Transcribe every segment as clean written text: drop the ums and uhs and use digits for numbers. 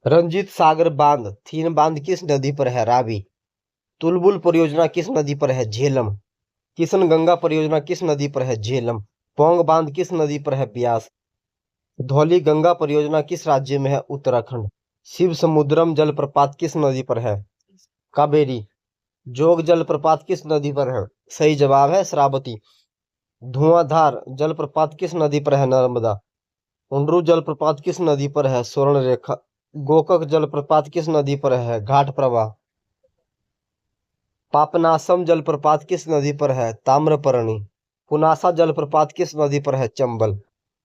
रंजीत सागर बांध, थीन बांध किस नदी पर है? रावी। तुलबुल परियोजना किस नदी पर है? झेलम। किशन गंगा परियोजना किस नदी पर है? झेलम। पौंग बांध किस नदी पर है? ब्यास। धौली गंगा परियोजना किस राज्य में है? उत्तराखंड। शिव समुद्रम जलप्रपात किस नदी पर है? कावेरी। जोग जलप्रपात किस नदी पर है? सही जवाब है श्रावती। धुआंधार जलप्रपात किस नदी पर है? नर्मदा। उंडरू जलप्रपात किस नदी पर है? स्वर्ण रेखा। गोकक जलप्रपात किस नदी पर है? घाट प्रवाह। पापनासम जलप्रपात किस नदी पर है? ताम्रपर्णी। पुनासा जलप्रपात किस नदी पर है? चंबल।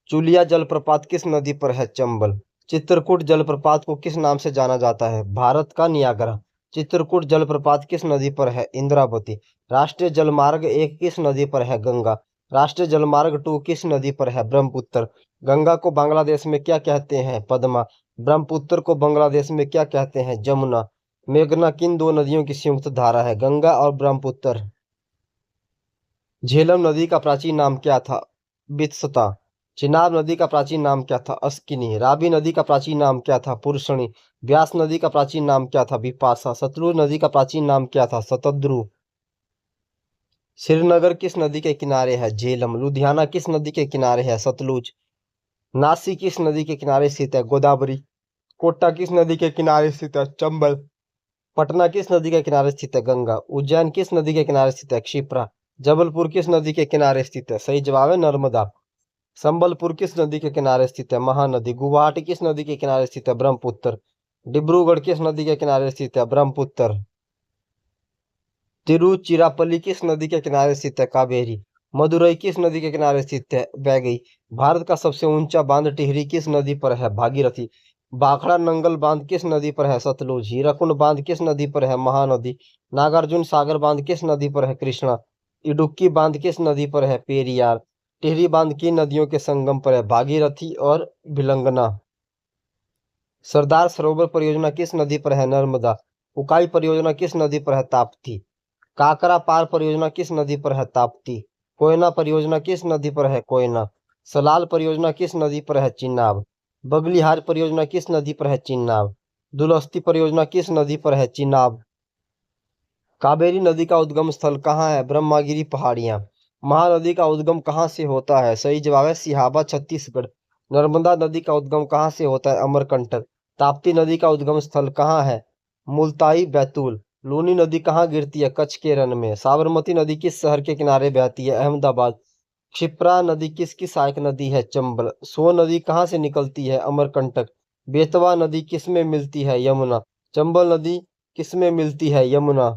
चुलिया जलप्रपात किस नदी पर है? चंबल। चित्रकूट जलप्रपात को किस नाम से जाना जाता है? भारत का नियाग्रा। चित्रकूट जलप्रपात किस नदी पर है? इंद्रावती। राष्ट्रीय जलमार्ग 1 किस नदी पर है? गंगा। राष्ट्रीय जलमार्ग 2 किस नदी पर है? ब्रह्मपुत्र। गंगा को बांग्लादेश में क्या कहते हैं? पद्मा। ब्रह्मपुत्र को बांग्लादेश में क्या कहते हैं? जमुना। मेघना किन दो नदियों की संयुक्त धारा है? गंगा और ब्रह्मपुत्र। झेलम नदी का प्राचीन नाम क्या था? बित्सता। चिनाब नदी का प्राचीन नाम क्या था? अस्किनी। रावी नदी का प्राचीन नाम क्या था? पुरुषणी। व्यास नदी का प्राचीन नाम क्या था? बिपाशा। सतलुज नदी का प्राचीन नाम क्या था? शतद्रु। श्रीनगर किस नदी के किनारे है? झेलम। लुधियाना किस नदी के किनारे है? सतलुज। नासिक किस नदी के किनारे स्थित है? गोदावरी। कोटा किस नदी के किनारे स्थित है? चंबल। पटना किस नदी के किनारे स्थित है? गंगा। उज्जैन किस नदी के किनारे स्थित है? क्षिप्रा। जबलपुर किस नदी के किनारे स्थित है? सही जवाब है नर्मदा। संबलपुर किस नदी के किनारे स्थित है? महानदी। गुवाहाटी किस नदी के किनारे स्थित है? ब्रह्मपुत्र। डिब्रूगढ़ किस नदी के किनारे स्थित है? ब्रह्मपुत्र। तिरुचिरापल्ली किस नदी के किनारे स्थित है? कावेरी। मदुरई किस नदी के किनारे स्थित है? वैगई। भारत का सबसे ऊंचा बांध टिहरी किस नदी पर है? भागीरथी। भाखड़ा नंगल बांध किस नदी पर है? सतलुज। हीराकुंड बांध किस नदी पर है? महानदी। नागार्जुन सागर बांध किस नदी पर है? कृष्णा। इडुक्की बांध किस नदी पर है? पेरियार। टिहरी बांध किन नदियों के संगम पर है? भागीरथी और भिलंगना। सरदार सरोवर परियोजना किस नदी पर है? नर्मदा। उकाई परियोजना किस नदी पर है? ताप्ती। काकरा पार परियोजना किस नदी पर है? ताप्ती। कोयना परियोजना किस नदी पर है? कोयना। सलाल परियोजना किस नदी पर है? चिनाब। बगलिहार परियोजना किस नदी पर है? चिनाब। दुलस्ती परियोजना किस नदी पर है? चिनाब। कावेरी नदी का उद्गम स्थल कहाँ है? ब्रह्मागिरी पहाड़ियां। महानदी का उद्गम कहाँ से होता है? सही जवाब है सिहाबा, छत्तीसगढ़। नर्मदा नदी का उद्गम कहाँ से होता है? अमरकंटक। ताप्ती नदी का उद्गम स्थल कहाँ है? मुल्ताई, बैतूल। लूनी नदी कहाँ गिरती है? कच्छ के रण में। साबरमती नदी किस शहर के किनारे बहती है? अहमदाबाद। क्षिप्रा नदी किसकी सहायक नदी है? चंबल। सोन नदी कहाँ से निकलती है? अमरकंटक। बेतवा नदी किस में मिलती है? यमुना। चंबल नदी किस में मिलती है? यमुना।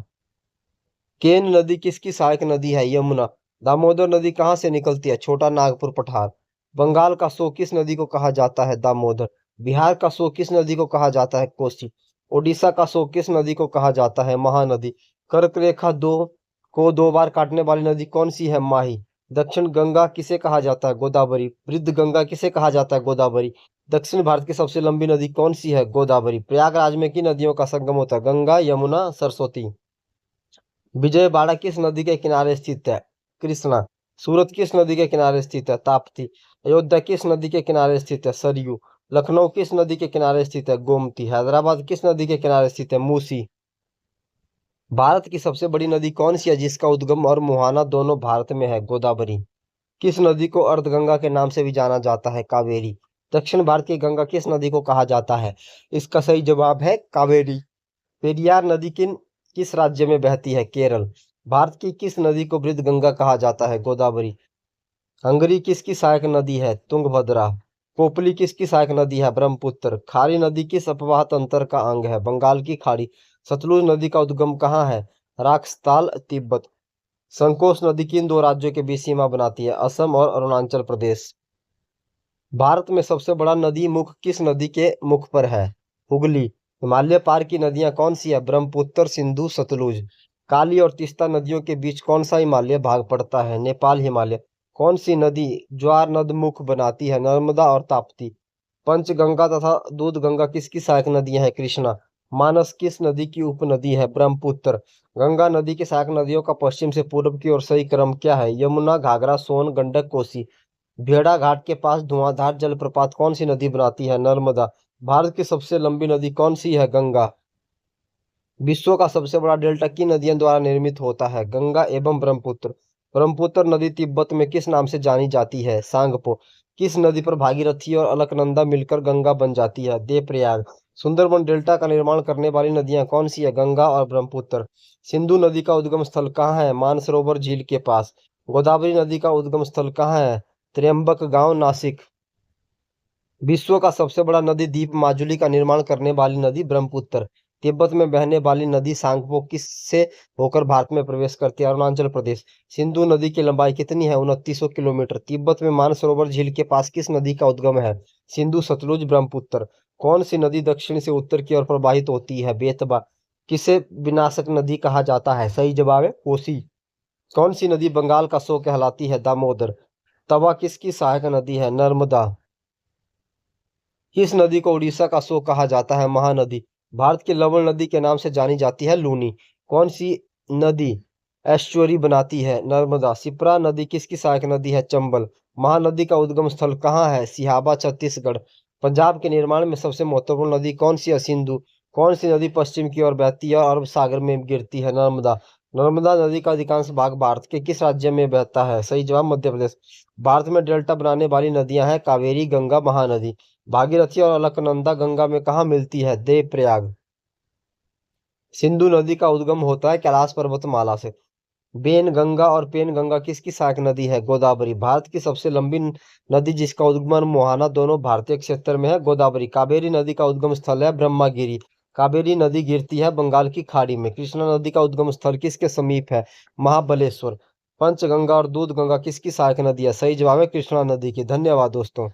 केन नदी किसकी सहायक नदी है? यमुना। दामोदर नदी कहाँ से निकलती है? छोटा नागपुर पठार। बंगाल का सो किस नदी को कहा जाता है? दामोदर। बिहार का सो किस नदी को कहा जाता है? कोसी। ओडिशा का सो किस नदी को कहा जाता है? महानदी। कर्क रेखा दो को 2 बार काटने वाली नदी कौन सी है? माही। दक्षिण गंगा किसे कहा जाता है? गोदावरी। वृद्ध गंगा किसे कहा जाता है? गोदावरी। दक्षिण भारत की सबसे लंबी नदी कौन सी है? गोदावरी। प्रयागराज में किन नदियों का संगम होता है? गंगा, यमुना, सरस्वती। विजयवाड़ा किस नदी के किनारे स्थित है? कृष्णा। सूरत किस नदी के किनारे स्थित है? ताप्ती। अयोध्या किस नदी के किनारे स्थित है? सरयू। लखनऊ किस नदी के किनारे स्थित है? गोमती। हैदराबाद किस नदी के किनारे स्थित है? मूसी। भारत की सबसे बड़ी नदी कौन सी है जिसका उद्गम और मुहाना दोनों भारत में है? गोदावरी। किस नदी को अर्धगंगा के नाम से भी जाना जाता है? कावेरी। दक्षिण भारत की गंगा किस नदी को कहा जाता है? इसका सही जवाब है कावेरी। पेरियार नदी किस राज्य में बहती है? केरल। भारत की किस नदी को वृद्ध गंगा कहा जाता है? गोदावरी। हंगरी किसकी सहायक नदी है? तुंगभद्रा। कोपली किसकी सहायक नदी है? ब्रह्मपुत्र। खारी नदी किस अपवाह तंत्र का अंग है? बंगाल की खाड़ी। सतलुज नदी का उद्गम कहाँ है? राक्षसताल, तिब्बत। संकोश नदी किन दो राज्यों के बीच सीमा बनाती है? असम और अरुणाचल प्रदेश। भारत में सबसे बड़ा नदी मुख किस नदी के मुख पर है? हुगली। हिमालय पार की नदियां कौन सी है? ब्रह्मपुत्र, सिंधु, सतलुज। काली और तीस्ता नदियों के बीच कौन सा हिमालय भाग पड़ता है? नेपाल हिमालय। कौन सी नदी ज्वार नद मुख बनाती है? नर्मदा और ताप्ती। पंचगंगा तथा दूध गंगा किसकी सहायक नदियां हैं? कृष्णा। मानस किस नदी की उपनदी है? ब्रह्मपुत्र। गंगा नदी की सहायक नदियों का पश्चिम से पूर्व की ओर सही क्रम क्या है? यमुना, घाघरा, सोन, गंडक, कोसी। भेड़ा घाट के पास धुआंधार जलप्रपात कौन सी नदी बनाती है? नर्मदा। भारत की सबसे लंबी नदी कौन सी है? गंगा। विश्व का सबसे बड़ा डेल्टा किन नदियों द्वारा निर्मित होता है? गंगा एवं ब्रह्मपुत्र। ब्रह्मपुत्र नदी तिब्बत में किस नाम से जानी जाती है? सांगपो। किस नदी पर भागीरथी और अलकनंदा मिलकर गंगा बन जाती है? देवप्रयाग। सुंदरबन डेल्टा का निर्माण करने वाली नदियां कौन सी है? गंगा और ब्रह्मपुत्र। सिंधु नदी का उद्गम स्थल कहाँ है? मानसरोवर झील के पास। गोदावरी नदी का उद्गम स्थल कहाँ है? त्र्यंबक गांव, नासिक। विश्व का सबसे बड़ा नदी द्वीप माजुली का निर्माण करने वाली नदी ब्रह्मपुत्र। तिब्बत में बहने वाली नदी सांगपो किससे होकर भारत में प्रवेश करती है? अरुणाचल प्रदेश। सिंधु नदी की लंबाई कितनी है? 2900 किलोमीटर। तिब्बत में मानसरोवर झील के पास किस नदी का उद्गम है? सिंधु, सतलुज, ब्रह्मपुत्र। कौन सी नदी दक्षिण से उत्तर की ओर प्रवाहित होती है? बेतवा। किसे विनाशक नदी कहा जाता है? सही जवाब है कोसी। कौन सी नदी बंगाल का सो कहलाती है? दामोदर। तवा किसकी सहायक नदी है? नर्मदा। किस नदी को उड़ीसा का सो कहा जाता है? महानदी। भारत की लवण नदी के नाम से जानी जाती है? लूनी। कौन सी नदी एस्चुअरी बनाती है? नर्मदा। शिप्रा नदी किसकी सहायक नदी है? चंबल। महानदी का उद्गम स्थल कहाँ है? सिहाबा, छत्तीसगढ़। पंजाब के निर्माण में सबसे महत्वपूर्ण नदी कौन सी है? सिंधु। कौन सी नदी पश्चिम की ओर बहती है और अरब सागर में गिरती है? नर्मदा। नर्मदा नदी का अधिकांश भाग भारत के किस राज्य में बहता है? सही जवाब मध्य प्रदेश। भारत में डेल्टा बनाने वाली नदियां हैं कावेरी, गंगा, महानदी। भागीरथी और अलकनंदा गंगा में कहाँ मिलती है? देवप्रयाग। सिंधु नदी का उद्गम होता है कैलाश पर्वतमाला से। बेन गंगा और पेन गंगा किसकी सहायक नदी है? गोदावरी। भारत की सबसे लंबी नदी जिसका उद्गम और मुहाना दोनों भारतीय क्षेत्र में है? गोदावरी। कावेरी नदी का उद्गम स्थल है ब्रह्मागिरी। कावेरी नदी गिरती है बंगाल की खाड़ी में। कृष्णा नदी का उद्गम स्थल किसके समीप है? महाबलेश्वर। पंचगंगा और दूध गंगा किसकी सहायक नदी है? सही जवाब है कृष्णा नदी की। धन्यवाद दोस्तों।